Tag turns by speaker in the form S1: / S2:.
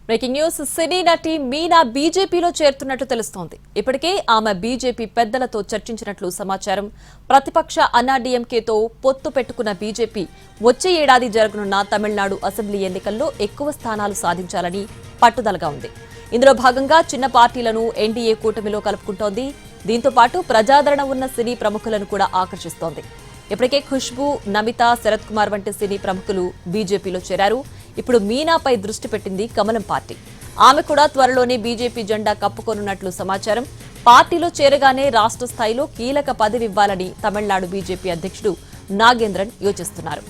S1: Breaking news. సినీ నటి మీనా బీజేపీలో చేరుతున్నట్టు తెలుస్తోంది. ఇప్పటికే ఆమె బీజేపీ పెద్దలతో చర్చించినట్లు సమాచారం. ప్రతిపక్ష అన్నాడీఎంకేతో పొత్తు పెట్టుకున్న బీజేపీ వచ్చే ఏడాది జరగనున్న తమిళనాడు అసెంబ్లీ ఎన్నికల్లో ఎక్కువ స్థానాలు సాధించాలని పట్టుదలగా ఉంది. ఇందులో భాగంగా చిన్న పార్టీలను ఎన్డీఏ కూటమిలో కలుపుకుంటోంది. దీంతో పాటు ప్రజాదరణ ఉన్న సినీ ప్రముఖులను కూడా ఆకర్షిస్తోంది. ఇప్పటికే ఖుష్బూ, నమిత, శరత్ కుమార్ వంటి సినీ ప్రముఖులు బీజేపీలో చేరారు. ఇప్పుడు మీనాపై దృష్టి పెట్టింది కమలం పార్టీ. ఆమె కూడా త్వరలోనే బీజేపీ జెండా కప్పుకోనున్నట్లు సమాచారం. పార్టీలో చేరగానే రాష్ట్ర స్థాయిలో కీలక పదవి ఇవ్వాలని తమిళనాడు బీజేపీ అధ్యక్షుడు నాగేంద్రన్ యోచిస్తున్నారు.